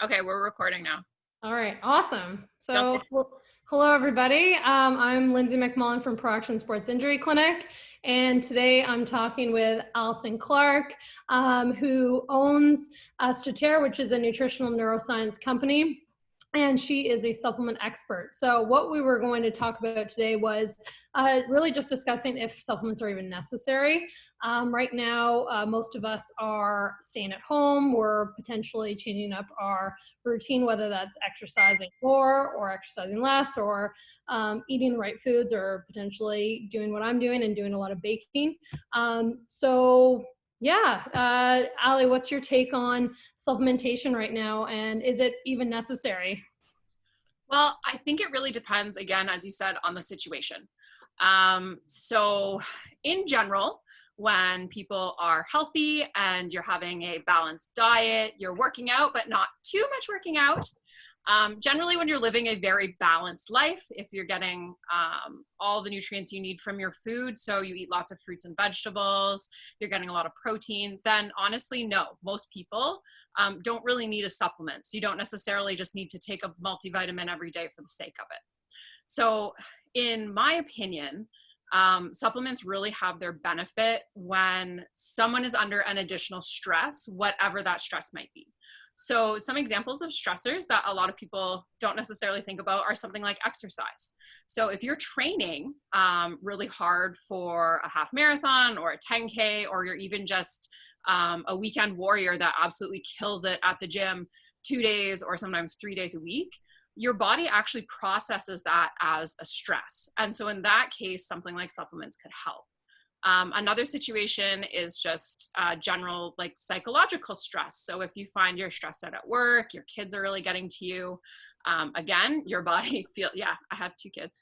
Okay, we're recording now. All right, awesome. Jump So, in. hello everybody. I'm Lindsay McMullen from Proaction Sports Injury Clinic, and today I'm talking with Alysen Clark, who owns Staterra, which is a nutritional neuroscience company. And she is a supplement expert. So what we were going to talk about today was really just discussing if supplements are even necessary. Right now, most of us are staying at home. We're potentially changing up our routine, whether that's exercising more or exercising less, or eating the right foods, or potentially doing what I'm doing and doing a lot of baking. Ali, what's your take on supplementation right now, and is it even necessary? Well, I think it really depends, again, as you said, on the situation. So in general, when people are healthy and you're having a balanced diet, you're working out, but not too much working out. Generally, when you're living a very balanced life, if you're getting all the nutrients you need from your food, so you eat lots of fruits and vegetables, you're getting a lot of protein, then honestly, no, most people don't really need a supplement. So you don't necessarily just need to take a multivitamin every day for the sake of it. So in my opinion, supplements really have their benefit when someone is under an additional stress, whatever that stress might be. So some examples of stressors that a lot of people don't necessarily think about are something like exercise. So if you're training really hard for a half marathon or a 10K, or you're even just a weekend warrior that absolutely kills it at the gym 2 days or sometimes 3 days a week, your body actually processes that as a stress. And so in that case, something like supplements could help. Another situation is just general like psychological stress. So if you find you're stressed out at work, your kids are really getting to you, again, your body I have 2 kids.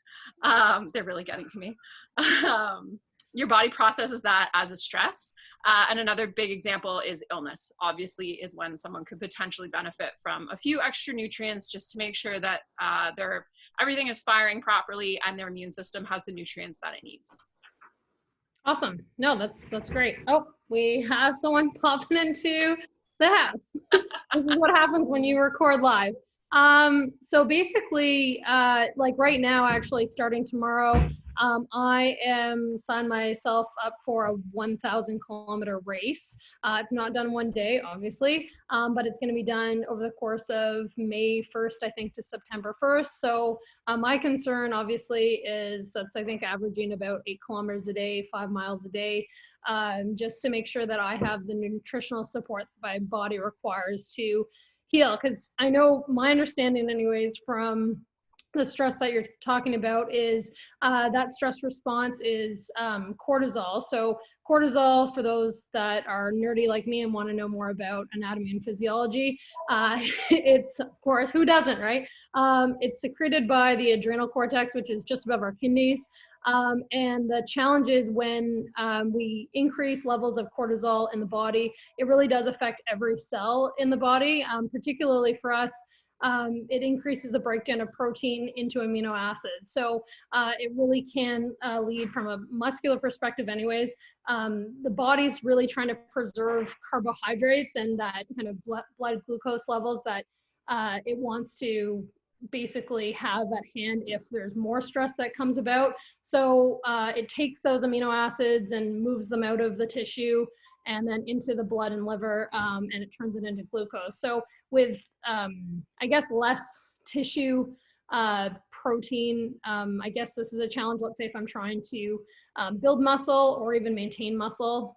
They're really getting to me. Your body processes that as a stress. And another big example is illness, obviously, is when someone could potentially benefit from a few extra nutrients just to make sure that everything is firing properly and their immune system has the nutrients that it needs. Awesome. No, that's great. Oh, we have someone popping into the house. This is what happens when you record live. So basically, like right now, actually starting tomorrow, I am signed myself up for a 1,000 kilometer race. It's not done one day, obviously, but it's going to be done over the course of May 1st, I think, to September 1st. So my concern, obviously, is that's, I think, averaging about 8 kilometers a day, 5 miles a day, just to make sure that I have the nutritional support my body requires to heal. Because I know my understanding, anyways, from the stress that you're talking about is that stress response is cortisol. So cortisol, for those that are nerdy like me and want to know more about anatomy and physiology, it's, of course, who doesn't, right? It's secreted by the adrenal cortex, which is just above our kidneys. And the challenge is when we increase levels of cortisol in the body, it really does affect every cell in the body, particularly for us. It increases the breakdown of protein into amino acids. So it really can lead, from a muscular perspective anyways, the body's really trying to preserve carbohydrates and that kind of blood glucose levels that it wants to basically have at hand if there's more stress that comes about. So it takes those amino acids and moves them out of the tissue and then into the blood and liver, and it turns it into glucose. So with, I guess, less tissue protein, I guess this is a challenge, let's say, if I'm trying to build muscle or even maintain muscle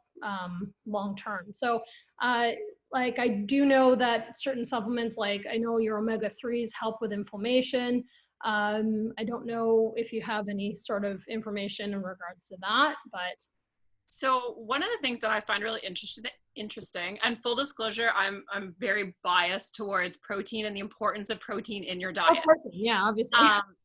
long term. So like I do know that certain supplements, like I know your omega-3s help with inflammation. I don't know if you have any sort of information in regards to that, but So one of the things that I find really interesting, and full disclosure, I'm very biased towards protein and the importance of protein in your diet. Yeah, obviously.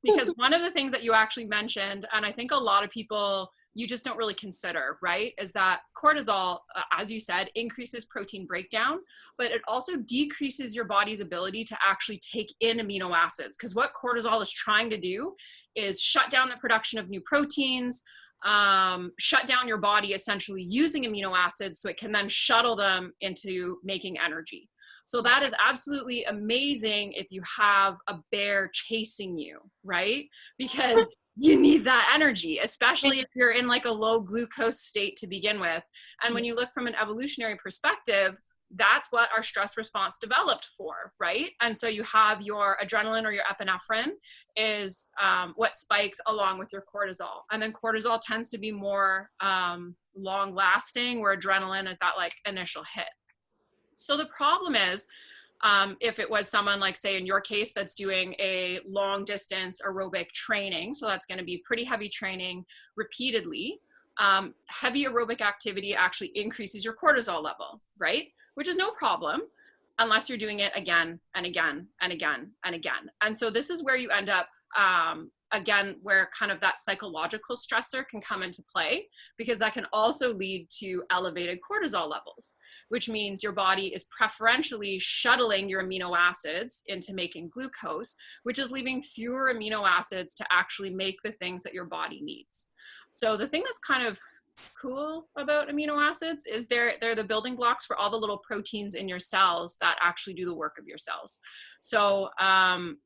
Because one of the things that you actually mentioned, and I think a lot of people, you just don't really consider, right, is that cortisol, as you said, increases protein breakdown, but it also decreases your body's ability to actually take in amino acids. Because what cortisol is trying to do is shut down the production of new proteins, shut down your body essentially using amino acids so it can then shuttle them into making energy. So that is absolutely amazing if you have a bear chasing you, right? Because you need that energy, especially if you're in like a low glucose state to begin with. And when you look from an evolutionary perspective, that's what our stress response developed for, right? And so you have your adrenaline or your epinephrine is what spikes along with your cortisol. And then cortisol tends to be more long lasting, where adrenaline is that like initial hit. So the problem is, if it was someone like, say in your case, that's doing a long distance aerobic training, so that's going to be pretty heavy training repeatedly, heavy aerobic activity actually increases your cortisol level, right? Which is no problem unless you're doing it again and again and again and again. And so this is where you end up, again, where kind of that psychological stressor can come into play, because that can also lead to elevated cortisol levels, which means your body is preferentially shuttling your amino acids into making glucose, which is leaving fewer amino acids to actually make the things that your body needs. So the thing that's kind of cool about amino acids is they're the building blocks for all the little proteins in your cells that actually do the work of your cells. So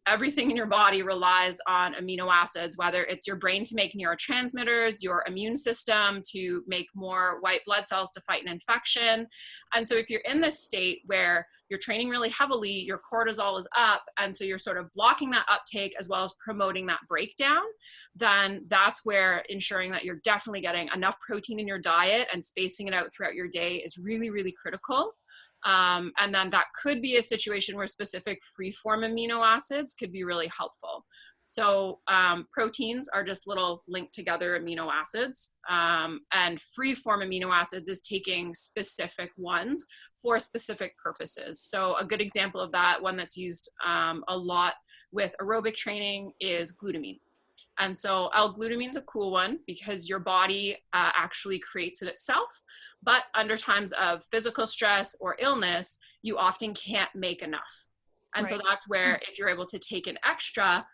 everything in your body relies on amino acids, whether it's your brain to make neurotransmitters, your immune system to make more white blood cells to fight an infection. And so if you're in this state where you're training really heavily, your cortisol is up, and so you're sort of blocking that uptake as well as promoting that breakdown, then that's where ensuring that you're definitely getting enough protein in your diet and spacing it out throughout your day is really, really critical. And then that could be a situation where specific free-form amino acids could be really helpful. So proteins are just little linked together amino acids, and free-form amino acids is taking specific ones for specific purposes. So a good example of that, one that's used a lot with aerobic training, is glutamine. And so L-glutamine is a cool one because your body actually creates it itself, but under times of physical stress or illness, you often can't make enough. And so that's where, if you're able to take an extra,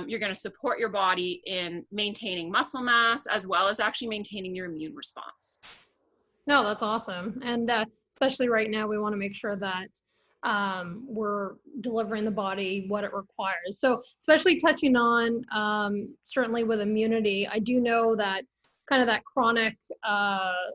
you're going to support your body in maintaining muscle mass as well as actually maintaining your immune response. No, that's awesome. And especially right now, we want to make sure that we're delivering the body what it requires. So especially touching on, certainly with immunity, I do know that kind of that chronic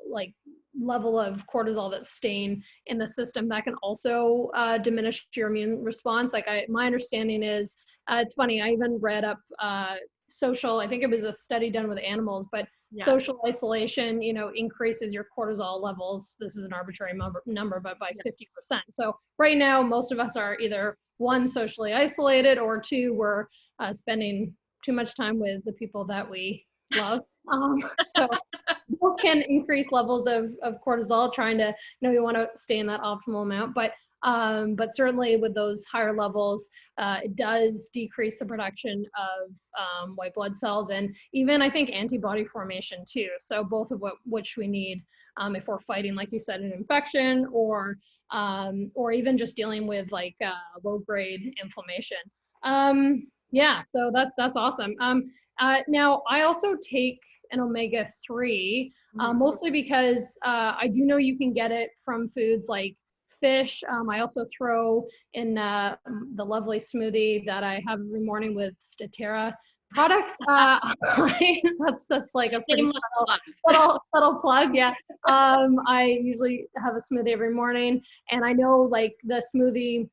like level of cortisol that's staying in the system, that can also diminish your immune response. Like my understanding is, it's funny, I even read up I think it was a study done with animals, but social isolation, increases your cortisol levels. This is an arbitrary number, but by 50%. So right now, most of us are either one, socially isolated, or two, we're spending too much time with the people that we love. So both can increase levels of cortisol, trying to, we want to stay in that optimal amount, but certainly with those higher levels, it does decrease the production of white blood cells, and even I think antibody formation too. So both of which we need if we're fighting, like you said, an infection, or even just dealing with like low grade inflammation. So that's awesome. Now I also take an omega-3, mostly because I do know you can get it from foods like fish. I also throw in the lovely smoothie that I have every morning with Staterra products. That's like a pretty subtle plug. Yeah. I usually have a smoothie every morning, and I know like the smoothie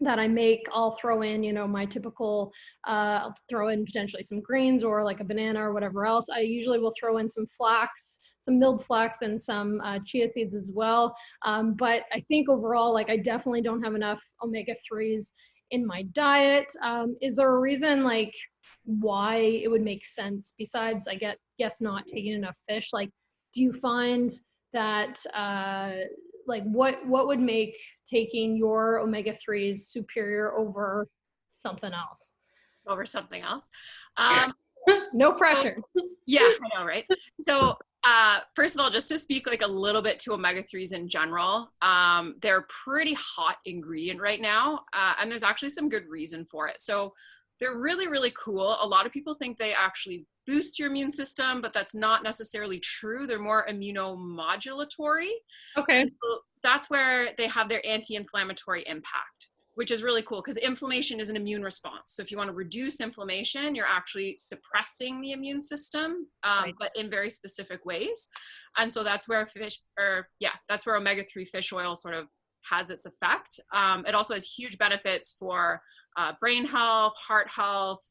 that I make, I'll throw in, my typical, I'll throw in potentially some greens or like a banana or whatever else. I usually will throw in some flax, some milled flax, and some chia seeds as well. But I think overall, like I definitely don't have enough omega-3s in my diet. Is there a reason like why it would make sense, besides I guess not taking enough fish? Like, do you find that like what would make taking your omega-3s superior over something else? No pressure. Yeah, I know, right? So first of all, just to speak like a little bit to omega-3s in general, they're a pretty hot ingredient right now, and there's actually some good reason for it. So They're really, really cool. A lot of people think they actually boost your immune system, but that's not necessarily true. They're more immunomodulatory. Okay. And so that's where they have their anti-inflammatory impact, which is really cool because inflammation is an immune response. So if you want to reduce inflammation, you're actually suppressing the immune system, Right. but in very specific ways. And so that's where that's where omega-3 fish oil sort of has its effect. It also has huge benefits for brain health, heart health,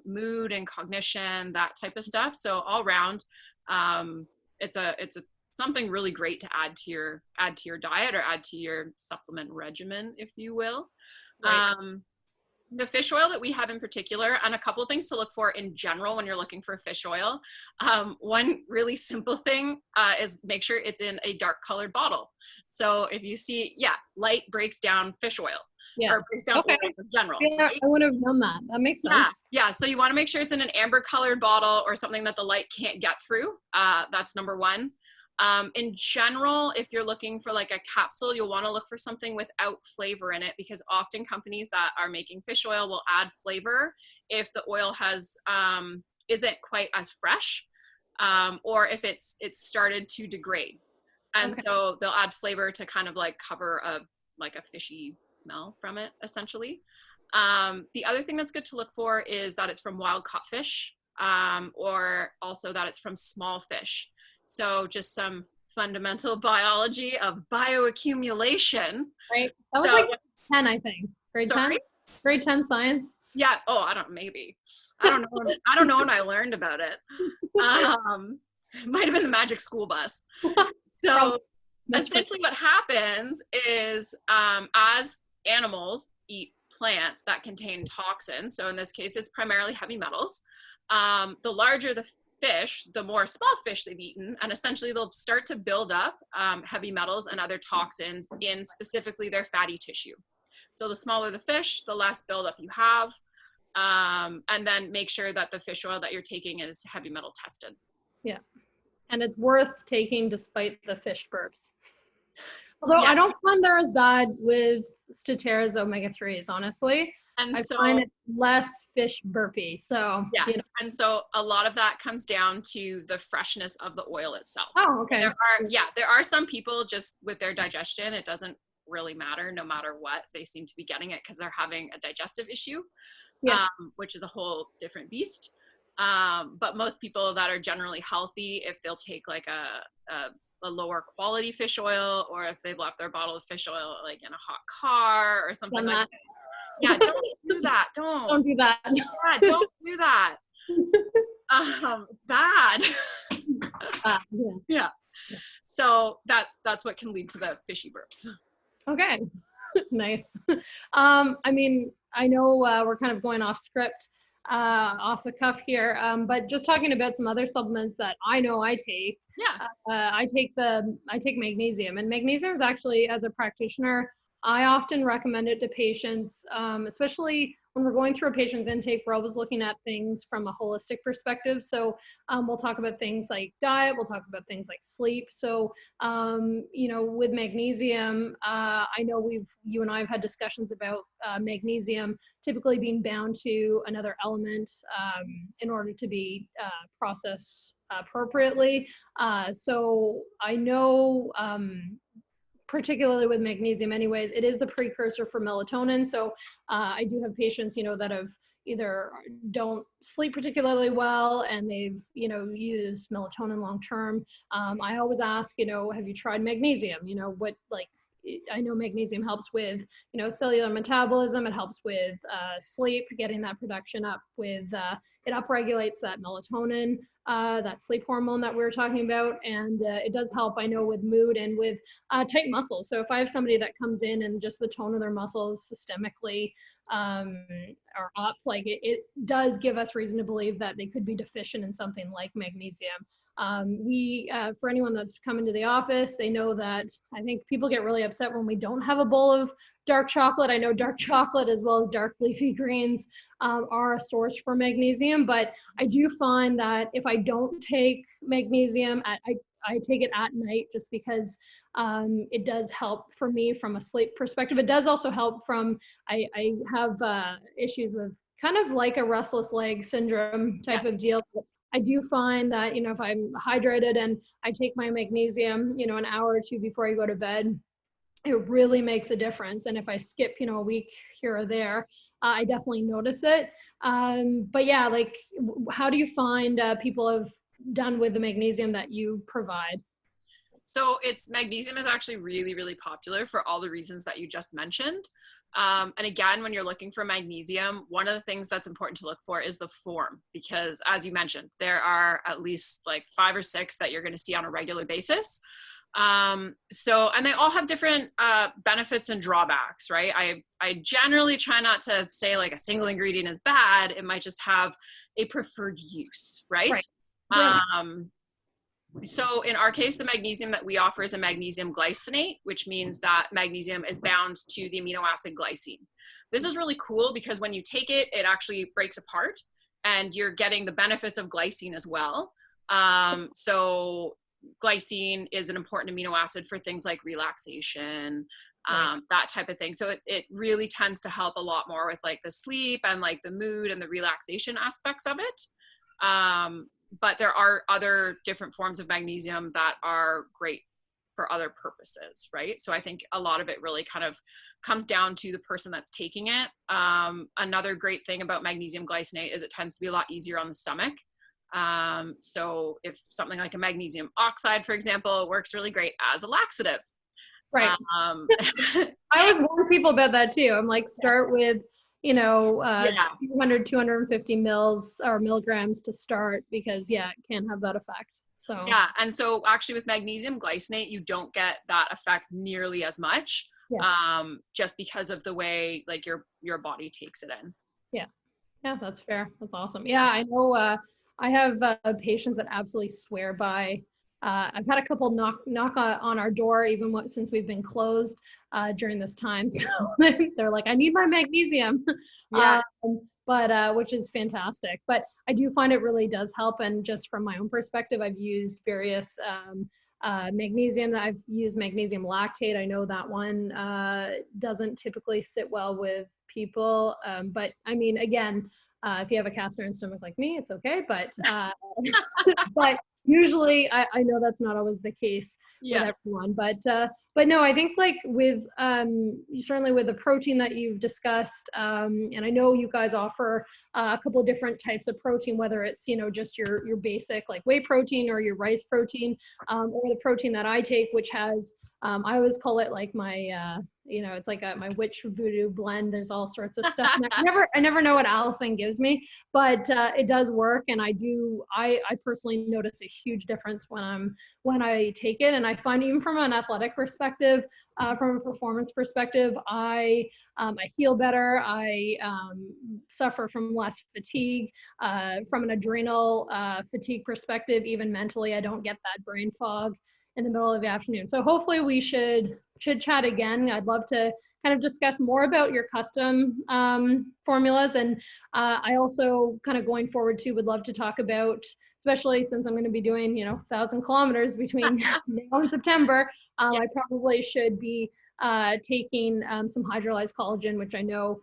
mood and cognition, that type of stuff. So all around, it's a something really great to add to your diet or add to your supplement regimen, if you will. Right. The fish oil that we have in particular, and a couple of things to look for in general when you're looking for fish oil. One really simple thing is make sure it's in a dark colored bottle. So if you see, light breaks down fish oil. Yeah. Or breaks down Okay. oil in general. Yeah, Right? I would have known that. That makes sense. Yeah. So you want to make sure it's in an amber colored bottle or something that the light can't get through. That's number one. In general, if you're looking for like a capsule, you'll want to look for something without flavor in it, because often companies that are making fish oil will add flavor if the oil has isn't quite as fresh, or if it's started to degrade. And Okay. so they'll add flavor to kind of like cover a fishy smell from it, essentially. The other thing that's good to look for is that it's from wild caught fish, or also that it's from small fish. So just some fundamental biology of bioaccumulation. Right. That was So, like 10, I think. Grade 10? sorry? Grade 10 science. Yeah. Oh, I don't, maybe. I don't know. I don't know when I learned about it. It might have been the magic school bus. So essentially what happens is, as animals eat plants that contain toxins, so in this case, it's primarily heavy metals, the larger the fish, the more small fish they've eaten, and essentially they'll start to build up heavy metals and other toxins in specifically their fatty tissue. So the smaller the fish, the less buildup you have, and then make sure that the fish oil that you're taking is heavy metal tested. Yeah. And it's worth taking despite the fish burps. Although I don't find they're as bad with Staterra's omega-3s, honestly. And I so, find it less fish burpy. So yes. you know. And so a lot of that comes down to the freshness of the oil itself. Oh, okay. There are some people just with their digestion, it doesn't really matter no matter what. They seem to be getting it because they're having a digestive issue, which is a whole different beast. But most people that are generally healthy, if they'll take like a lower quality fish oil, or if they've left their bottle of fish oil like in a hot car or something like that. Yeah, don't do that. Don't do that. Yeah, don't do that. It's bad. Yeah. So that's what can lead to the fishy burps. Okay. Nice. I mean, I know we're kind of going off script, off the cuff here, but just talking about some other supplements that I know I take. Yeah. I take magnesium, and magnesium is actually, as a practitioner, I often recommend it to patients, especially when we're going through a patient's intake. We're always looking at things from a holistic perspective. So we'll talk about things like diet, we'll talk about things like sleep. So, with magnesium, I know you and I have had discussions about magnesium typically being bound to another element in order to be processed appropriately. So I know, particularly with magnesium anyways, it is the precursor for melatonin. So I do have patients, that have either don't sleep particularly well and they've, used melatonin long-term. I always ask, have you tried magnesium? I know magnesium helps with, cellular metabolism. It helps with sleep, getting that production up with, it upregulates that melatonin, that sleep hormone that we were talking about. And it does help, I know, with mood and with tight muscles. So if I have somebody that comes in and just the tone of their muscles systemically are up, like it does give us reason to believe that they could be deficient in something like magnesium. For anyone that's come into the office, they know that I think people get really upset when we don't have a bowl of dark chocolate. I know dark chocolate as well as dark leafy greens are a source for magnesium, but I do find that if I don't take magnesium, I take it at night just because it does help for me from a sleep perspective. It does also help from, I have issues with kind of like a restless leg syndrome type of deal. I do find that, if I'm hydrated and I take my magnesium, an hour or two before I go to bed, it really makes a difference. And if I skip, a week here or there, I definitely notice it. But yeah, like, how do you find people have done with the magnesium that you provide? So magnesium is actually really, really popular for all the reasons that you just mentioned. And again, when you're looking for magnesium, one of the things that's important to look for is the form, because as you mentioned, there are at least like 5 or 6 that you're going to see on a regular basis. And they all have different benefits and drawbacks, right? I generally try not to say like a single ingredient is bad. It might just have a preferred use, right? Right. So in our case, the magnesium that we offer is a magnesium glycinate, which means that magnesium is bound to the amino acid glycine. This is really cool because when you take it, it actually breaks apart and you're getting the benefits of glycine as well. So glycine is an important amino acid for things like relaxation, that type of thing. So it really tends to help a lot more with like the sleep and like the mood and the relaxation aspects of it. But there are other different forms of magnesium that are great for other purposes, right? So I think a lot of it really kind of comes down to the person that's taking it. Another great thing about magnesium glycinate is it tends to be a lot easier on the stomach. So if something like a magnesium oxide, for example, works really great as a laxative. Right. I always warn people about that too. I'm like, start with 200, 250 mils or milligrams to start, because it can have that effect. So and so actually with magnesium glycinate, you don't get that effect nearly as much, just because of the way like your body takes it in. Yeah, that's fair. That's awesome. Yeah, I know. I have patients that absolutely swear by. I've had a couple knock on our door even since we've been closed during this time. So they're like, I need my magnesium, but which is fantastic. But I do find it really does help. And just from my own perspective, I've used various magnesium. I've used magnesium lactate. I know that one doesn't typically sit well with people. But I mean, again, if you have a cast iron stomach like me, it's okay. But but usually I know that's not always the case with everyone. But no, I think like with certainly with the protein that you've discussed, and I know you guys offer a couple of different types of protein, whether it's just your basic like whey protein or your rice protein, or the protein that I take, which has I always call it like my it's like my witch voodoo blend. There's all sorts of stuff. And I never know what Alysen gives me, but it does work. And I personally notice a huge difference when I take it. And I find even from an athletic perspective, from a performance perspective, I heal better. I suffer from less fatigue. From an adrenal fatigue perspective, even mentally, I don't get that brain fog in the middle of the afternoon. So hopefully we should chat again. I'd love to kind of discuss more about your custom formulas. And I also kind of going forward too, would love to talk about, especially since I'm going to be doing, 1,000 kilometers between now and September, I probably should be taking some hydrolyzed collagen, which I know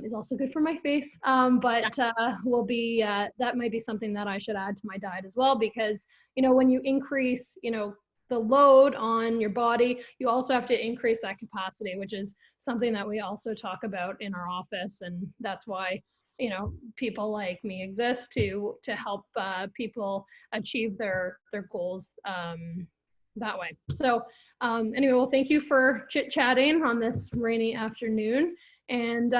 is also good for my face. But will be, that might be something that I should add to my diet as well, because, when you increase, the load on your body, you also have to increase that capacity, which is something that we also talk about in our office. And that's why, people like me exist to help people achieve their goals that way. So anyway, well, thank you for chit-chatting on this rainy afternoon. And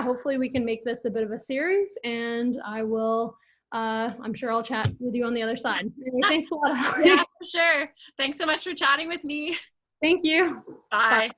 hopefully we can make this a bit of a series, and I will I'm sure I'll chat with you on the other side. Anyway, thanks a lot. Yeah, for sure. Thanks so much for chatting with me. Thank you. Bye.